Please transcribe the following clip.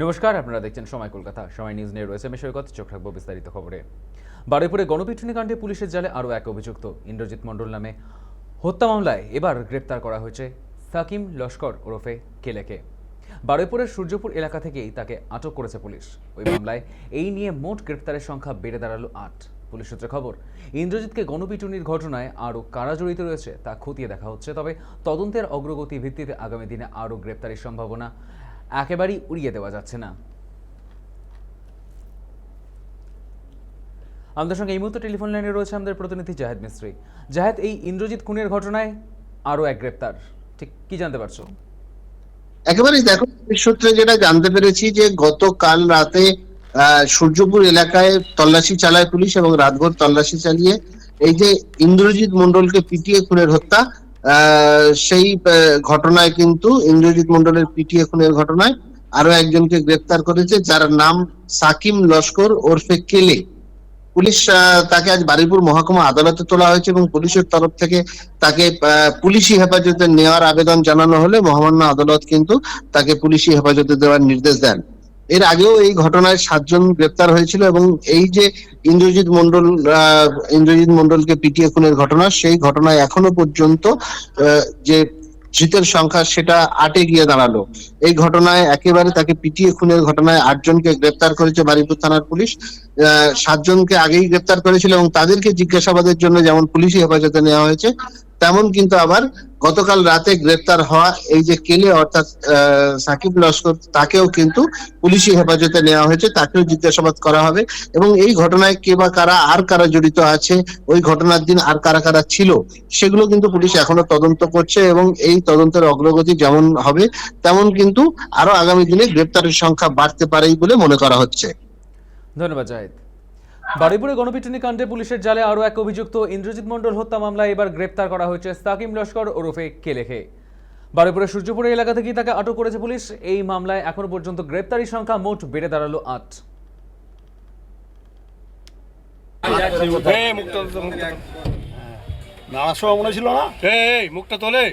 নমস্কার, আপনারা দেখছেন সময় কলকাতা। সময় নিউজ নিয়ে রয়েছে আমি সৈকত। চোখ রাখবো বিস্তারিত খবরে। বারুইপুরে গণপিটুনি কাণ্ডে পুলিশের জালে আরও এক অভিযুক্ত ইন্দ্রজিৎ মণ্ডল নামে হত্যা মামলায় এবার গ্রেপ্তার করা হয়েছে সাকিম লস্কর ওরফে কেলেকে। বারুইপুরের সূর্যপুর এলাকা থেকেই তাকে আটক করেছে পুলিশ। ওই মামলায় এই নিয়ে মোট গ্রেপ্তারের সংখ্যা বেড়ে দাঁড়ালো ৮। পুলিশ সূত্রে খবর, ইন্দ্রজিৎকে গণপিটুনির ঘটনায় আরও কারা জড়িত রয়েছে তা খতিয়ে দেখা হচ্ছে। তবে তদন্তের অগ্রগতি ভিত্তিতে আগামী দিনে আরও গ্রেপ্তারের সম্ভাবনা একেবারেই উড়িয়ে দেওয়া যাচ্ছে না। আমাদের সঙ্গে এই মুহূর্তে টেলিফোন লাইনে রয়েছে আমাদের প্রতিনিধি জাহেদ মিস্ত্রি। জাহেদ, এই ইন্দ্রজিৎ খুনের ঘটনায় আরও এক গ্রেপ্তার, ঠিক কি জানতে পারছো? একেবারেই দেখো, সূত্রে যেটা জানতে পেরেছি যে গতকাল রাতে সূর্যপুর এলাকায় তল্লাশি চালায় পুলিশ এবং রাতভর তল্লাশি চালিয়ে এই যে ইন্দ্রজিৎ মণ্ডলকে পিটিয়ে খুনের হত্যা, সেই ঘটনায় কিন্তু ইন্দ্রজিৎ মণ্ডলের পিটিয়ে খুনের ঘটনায় আরো একজনকে গ্রেপ্তার করেছে, যার নাম সাকিম লস্কর ওরফে কেলে। পুলিশ তাকে আজ বারুইপুর মহকুমা আদালতে তোলা হয়েছে এবং পুলিশের তরফ থেকে তাকে পুলিশি হেফাজতে নেওয়ার আবেদন জানানো হলে মহামান্য আদালত কিন্তু তাকে পুলিশি হেফাজতে দেওয়ার নির্দেশ দেন। এর আগেও এই ঘটনায় 7 জন গ্রেপ্তার হয়েছিল এবং এই যে ইন্দ্রজিৎ মণ্ডলকে পিটিয়ে খুনের ঘটনা, সেই ঘটনায় এখনো পর্যন্ত যে ধৃতের সংখ্যা সেটা 8-এ গিয়ে দাঁড়ালো। এই ঘটনায় একেবারে তাকে পিটিয়ে খুনের ঘটনায় 8 জনকে গ্রেপ্তার করেছে বারুইপুর থানার পুলিশ। 7 জনকে আগেই গ্রেপ্তার করেছিল এবং তাদেরকে জিজ্ঞাসাবাদের জন্য যেমন পুলিশি হেফাজতে নেওয়া হয়েছে, তেমন কিন্তু আবার গতকাল রাতে গ্রেপ্তার হওয়া এই যে কেলে অর্থাৎ সাকিব লস্কর, তাকেও কিন্তু পুলিশি হেফাজতে নেওয়া হয়েছে, তাকেও জিজ্ঞাসাবাদ করা হবে এবং এই ঘটনায় কে বা কারা আর কারা জড়িত আছে, ওই ঘটনার দিন আর কারা কারা ছিল, সেগুলো কিন্তু পুলিশ এখনো তদন্ত করছে এবং এই তদন্তের অগ্রগতি যেমন হবে তেমন কিন্তু আরো আগামী দিনে গ্রেপ্তারের সংখ্যা বাড়তে পারেই বলে মনে করা হচ্ছে। ধন্যবাদ জাহেদ। বারুইপুরে গণপিটুনি কাণ্ডে পুলিশের জালে আরও এক অভিযুক্ত ইন্দ্রজিৎ মণ্ডল হত্যা মামলায় এবার গ্রেপ্তার করা হয়েছে সাকিম লস্কর ওরফে কেলেকে। বারুইপুরের সূর্যপুরের এলাকা থেকেই তাকে আটক করেছে পুলিশ। এই মামলায় এখনো পর্যন্ত গ্রেপ্তারির সংখ্যা মোট বেড়ে দাঁড়ালো ৮। মনে ছিল না, মুখটা তোলে।